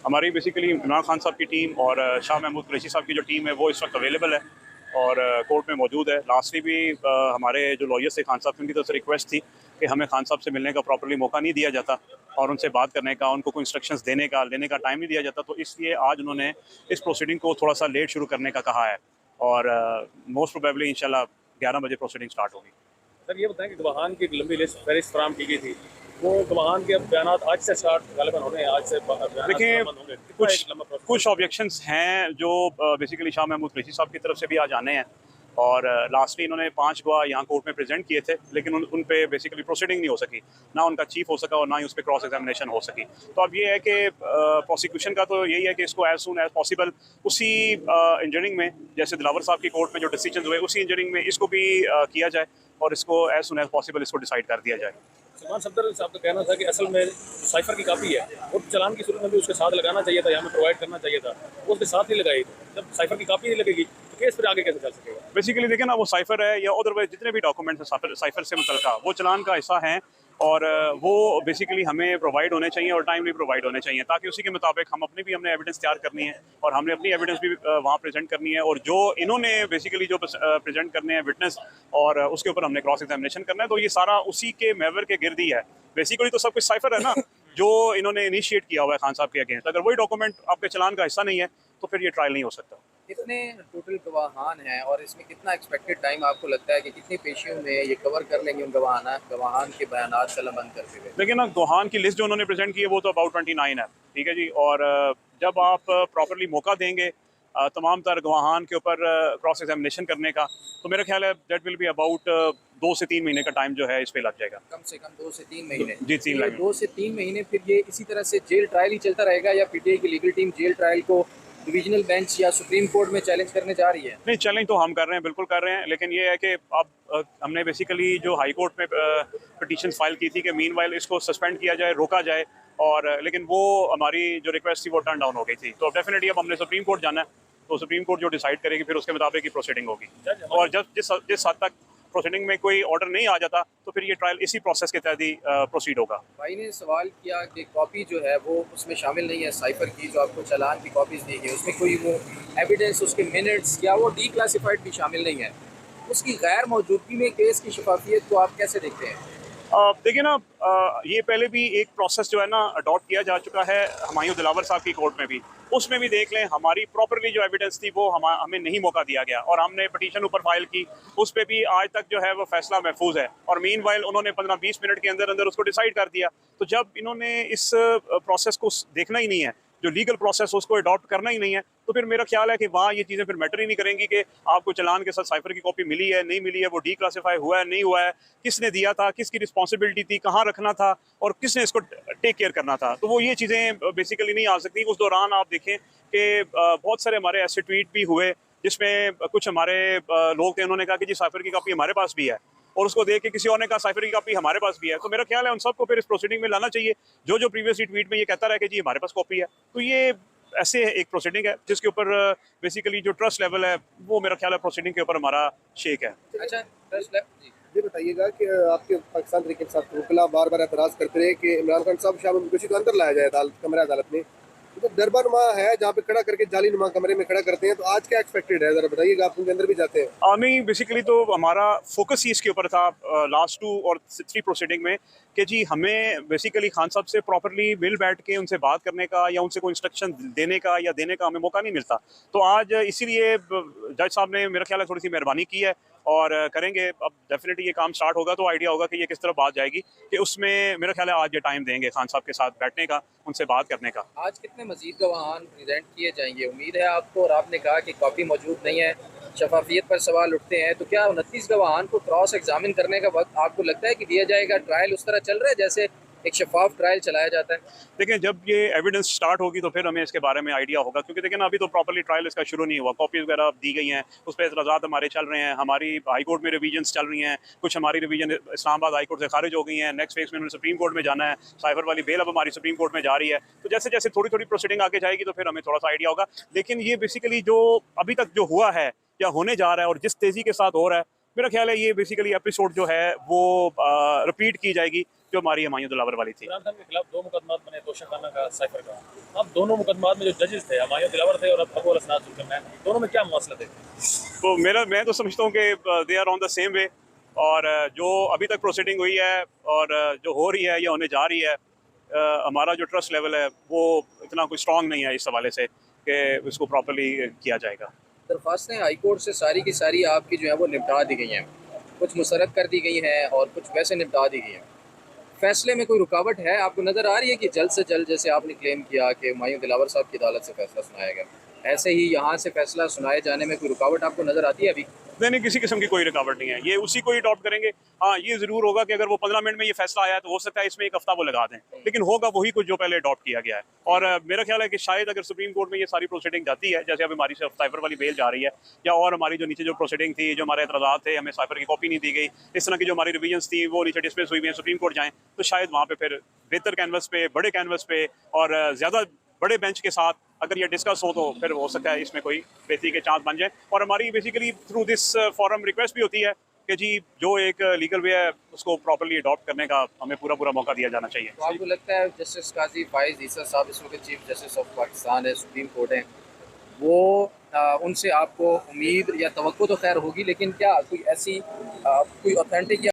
हमारी बेसिकली इमरान खान साहब की टीम और शाह महमूद कुरैशी साहब की जो टीम है वो इस वक्त अवेलेबल है और कोर्ट में मौजूद है। लास्टली भी हमारे जो लॉयर्स थे खान साहब की, उनकी तरफ से रिक्वेस्ट थी कि हमें खान साहब से मिलने का प्रॉपर्ली मौका नहीं दिया जाता और उनसे बात करने का, उनको कोई इंस्ट्रक्शंस देने का, लेने का टाइम नहीं दिया जाता। तो इसलिए आज उन्होंने इस प्रोसीडिंग को थोड़ा सा लेट शुरू करने का कहा है और मोस्ट प्रोबेबली इंशाल्लाह 11 बजे प्रोसीडिंग स्टार्ट होगी। सर ये बताएं कि गवाहान की एक लंबी लिस्ट फहरिस्त फराहम की गई थी, वो गवाहान के बयान आज से स्टार्ट गालिबन होने हैं, आज से देखिए कुछ ऑब्जेक्शंस हैं जो बेसिकली शाह महमूद कुरैशी साहब की तरफ से भी आज आने हैं और लास्टली इन्होंने 5 गवाह यहाँ कोर्ट में प्रेजेंट किए थे, लेकिन उन पे बेसिकली प्रोसीडिंग नहीं हो सकी, ना उनका चीफ हो सका और ना ही उस पर क्रॉस एग्जामिनेशन हो सकी। तो अब ये है कि प्रोसिक्यूशन का तो यही है कि इसको एज सून एज पॉसिबल उसी इंजरिंग में, जैसे दिलावर साहब की कोर्ट में जो डिसीजन हुए उसी इंजरिंग में इसको भी किया जाए और इसको एज सून एज पॉसिबल इसको डिसाइड कर दिया जाए। सलमान सफदर साहब का कहना था कि असल में साइफर की कापी है और चलान की सूरत में भी उसके साथ लगाना चाहिए था या हमें प्रोवाइड करना चाहिए था, वो उसके साथ नहीं लगाई। जब साइफर की कापी नहीं लगेगी तो केस फिर आगे कैसे चल सकेगा? बेसिकली देखिए ना, वो साइफर है या अदरवाइज जितने भी डॉक्यूमेंट्स हैं साइफर से मुतल्लिका वो चलान का हिस्सा हैं और वो बेसिकली हमें प्रोवाइड होने चाहिए और टाइमली प्रोवाइड होने चाहिए, ताकि उसी के मुताबिक हमने एविडेंस तैयार करनी है और हमने अपनी एविडेंस भी वहाँ प्रेजेंट करनी है और जो इन्होंने बेसिकली जो प्रेजेंट करने हैं विटनेस और उसके ऊपर हमने क्रॉस एग्जामिनेशन करना है। तो ये सारा उसी के मेवर के गिर्द ही है। बेसिकली तो सब कुछ साइफर है ना जो इन्होंने इनिशिएट किया हुआ है खान साहब के अगेंस्ट। अगर वही डॉक्यूमेंट आपके चलान का हिस्सा नहीं है तो फिर ये ट्रायल नहीं हो सकता। कितने टोटल गवाहान हैं और इसमें कितना एक्सपेक्टेड टाइम आपको लगता है कि कितनी पेशियों में ये कवर कर लेंगे उन गवाहान के बयानात कलमबंद करते हुए? देखिए ना, गवाहान की लिस्ट जो उन्होंने प्रेजेंट की है वो तो अबाउट 29 है, ठीक है जी। और जब आप प्रॉपरली मौका देंगे तमाम तर गवाहान के ऊपर क्रॉस एग्जामिनेशन करने का, तो मेरा ख्याल है दैट विल बी अबाउट 2 से 3 महीने का टाइम जो है इस पे लग जाएगा। कम से कम 2 से 3 महीने? जी, 3 महीने। 2 से 3 महीने फिर ये इसी तरह से जेल ट्रायल ही चलता रहेगा या पीटीआई की लीगल टीम जेल ट्रायल को डिविजनल बेंच या सुप्रीम कोर्ट में चैलेंज करने जा रही है? नहीं, चैलेंज तो हम कर रहे हैं, बिल्कुल कर रहे हैं, लेकिन ये है कि अब हमने बेसिकली जो हाई कोर्ट में पिटीशन फाइल की थी कि मीनवाइल इसको सस्पेंड किया जाए, रोका जाए, और लेकिन वो हमारी जो रिक्वेस्ट थी वो टर्न डाउन हो गई थी। तो डेफिनेटली अब हमने सुप्रीम कोर्ट जाना है, तो सुप्रीम कोर्ट जो डिसाइड करेगी फिर उसके मुताबिक ही प्रोसीडिंग होगी। और जब जिस हद तक प्रोसीडिंग में कोई ऑर्डर नहीं आ जाता तो फिर ये ट्रायल इसी प्रोसेस के तहत ही प्रोसीड होगा। भाई ने सवाल किया कि कॉपी जो है वो उसमें शामिल नहीं है, साइफर की जो आपको चालान की कॉपीज दी गई उसमें कोई वो एविडेंस, उसके मिनट्स या वो डीक्लासिफाइड भी शामिल नहीं है। उसकी गैर मौजूदगी में केस की शफाफियत को आप कैसे देखते हैं? देखिए ना, ये पहले भी एक प्रोसेस जो है ना अडॉप्ट किया जा चुका है हुमायूं दिलावर साहब की कोर्ट में भी। उसमें भी देख लें, हमारी प्रॉपरली जो एविडेंस थी वो हमें नहीं मौका दिया गया और हमने पिटीशन ऊपर फाइल की, उस पर भी आज तक जो है वो फैसला महफूज है और मीनवाइल उन्होंने 15-20 मिनट के अंदर अंदर उसको डिसाइड कर दिया। तो जब इन्होंने इस प्रोसेस को देखना ही नहीं है, जो लीगल प्रोसेस उसको अडॉप्ट करना ही नहीं है, तो फिर मेरा ख्याल है कि वहाँ ये चीज़ें फिर मैटर ही नहीं करेंगी कि आपको चलान के साथ साइफर की कॉपी मिली है, नहीं मिली है, वो डीक्लासिफाई हुआ है, नहीं हुआ है, किसने दिया था, किसकी रिस्पॉन्सिबिलिटी थी, कहाँ रखना था और किसने इसको टेक केयर करना था। तो वो ये चीज़ें बेसिकली नहीं आ सकती। उस दौरान आप देखें कि बहुत सारे हमारे ऐसे ट्वीट भी हुए जिसमें कुछ हमारे लोग थे, उन्होंने कहा कि जी साइफर की कॉपी हमारे पास भी है, और उसको देख के किसी और ने कहा साइफर की कॉपी हमारे पास भी है। तो मेरा ख्याल है उन सबको फिर इस प्रोसीडिंग में लाना चाहिए, जो प्रीवियसली ट्वीट में ये कहता रहा कि जी हमारे पास कॉपी है। तो ये ऐसे एक प्रोसीडिंग है जिसके ऊपर बेसिकली जो ट्रस्ट लेवल है वो मेरा ख्याल है प्रोसीडिंग के ऊपर हमारा शेक है। अच्छा, ट्रस्ट लेवल ये बताइएगा कि आपके पाकिस्तान तरीके के साथ वकील बार बार एतराज़ करते रहे कि इमरान खान साहब शाह महमूद कुरैशी को अंदर लाया जाए कमरा अदालत में, तो दरबार नुमा है जहाँ पे खड़ा करके जाली नुमा कमरे में खड़ा करते हैं। तो आज क्या एक्सपेक्टेड है, जरा बताइएगा, आप उनके अंदर भी जाते हैं? नहीं, बेसिकली तो हमारा फोकस ही इसके ऊपर था लास्ट 2 और 3 प्रोसीडिंग में कि जी हमें बेसिकली खान साहब से प्रॉपरली मिल बैठ के उनसे बात करने का या उनसे कोई इंस्ट्रक्शन देने का हमें मौका नहीं मिलता। तो आज इसीलिए जज साहब ने मेरा ख्याल है थोड़ी सी मेहरबानी की है और करेंगे। अब डेफिनेटली ये काम स्टार्ट होगा तो आइडिया होगा कि ये किस तरह बात जाएगी, कि उसमें मेरा ख्याल है आज ये टाइम देंगे खान साहब के साथ बैठने का, उनसे बात करने का। आज कितने मजीद गवाहान प्रेजेंट किए जाएंगे, उम्मीद है आपको? और आपने कहा कि कॉपी मौजूद नहीं है, शफाफियत पर सवाल उठते हैं, तो क्या 29 गवाहान को क्रॉस एग्जामिन करने का वक्त आपको लगता है कि दिया जाएगा? ट्रायल उस तरह चल रहा है जैसे एक शफाफ ट्रायल चलाया जाता है? देखिए, जब ये एविडेंस स्टार्ट होगी तो फिर हमें इसके बारे में आइडिया होगा, क्योंकि देखिए ना अभी तो प्रॉपर्ली ट्रायल इसका शुरू नहीं हुआ। कॉपीज वगैरह दी गई हैं, उस पर एतराज़ात हमारे चल रहे हैं, हमारी हाई कोर्ट में रिवीजन्स चल रही हैं, कुछ हमारी रिवीजन इस्लामाबाद हाई कोर्ट से खारिज हो गई हैं, नेक्स्ट फेज में उन्होंने सुप्रीम कोर्ट में जाना है, साइफर वाली बेल अब हमारी सुप्रीम कोर्ट में जा रही है। तो जैसे जैसे थोड़ी थोड़ी प्रोसीडिंग आगे जाएगी तो फिर हमें थोड़ा सा आइडिया होगा। लेकिन ये बेसिकली जो अभी तक जो हुआ है या होने जा रहा है और जिस तेज़ी के साथ हो रहा है मेरा ख्याल है ये बेसिकली एपिसोड जो है वो रिपीट की जाएगी जो हमारी हुमायूं दिलावर वाली थी। इमरान खान के खिलाफ 2 मुकदमात बने, तोशा खाना का, साइफर का। अब दोनों मुकदमात में जो जजेस थे हुमायूं दिलावर थे और अब अबू हसनात जुल्करनैन, दोनों में क्या मसला थे? तो मैं तो समझता हूँ कि they are on the same way, और जो अभी तक प्रोसीडिंग हुई है और जो हो रही है या होने जा रही है, हमारा जो ट्रस्ट लेवल है वो इतना कोई स्ट्रॉन्ग नहीं है इस हवाले से कि उसको प्रॉपर्ली किया जाएगा। दरख्वास्तें हाई कोर्ट से सारी की सारी आपकी जो है वो निपटा दी गई हैं, कुछ मुस्तरद कर दी गई हैं और कुछ वैसे निपटा दी गई हैं। फैसले में कोई रुकावट है आपको नज़र आ रही है कि जल्द से जल्द, जैसे आपने क्लेम किया कि हुमायूं दिलावर साहब की अदालत से फैसला सुनाया गया, ऐसे ही यहाँ से फैसला सुनाए जाने में कोई रुकावट आपको नज़र आती है अभी? नहीं, किसी किस्म की कोई रुकावट नहीं है, ये उसी को ही अडॉप्ट करेंगे। हाँ, ये ज़रूर होगा कि अगर वो 15 मिनट में ये फैसला आया तो हो सकता है इसमें एक हफ्ता वो लगा दें, लेकिन होगा वही कुछ जो पहले अडॉप्ट किया गया है। और मेरा ख्याल है कि शायद अगर सुप्रीम कोर्ट में ये सारी प्रोसीडिंग जाती है, जैसे अब हमारी साइफर वाली बेल जा रही है, या और हमारी जो नीचे जो प्रोसीडिंग थी, जो हमारे एतराज़ात थे, हमें साइफर की कॉपी नहीं दी गई, इस तरह की जो हमारी रिविजन्स थी वो नीचे डिस्मिस हुई हैं, सुप्रीम कोर्ट जाएँ तो शायद वहाँ पर फिर बेहतर कैनवस पे, बड़े कैनवस पे और ज़्यादा बड़े बेंच के साथ अगर ये डिस्कस हो तो फिर हो सकता है इसमें कोई बेहतरी के चांस बन जाए। और हमारी basically through this forum request भी होती है कि जी जो एक लीगल वे है उसको प्रॉपर्ली अडॉप्ट करने का हमें पूरा मौका दिया जाना चाहिए। तो आपको लगता है जस्टिस काजी फाइज ईसा साहब इस वक्त चीफ जस्टिस ऑफ पाकिस्तान है, सुप्रीम कोर्ट है, वो उनसे आपको उम्मीद या तवक्को तो खैर होगी, लेकिन क्या कोई ऐसी कोई ऑथेंटिक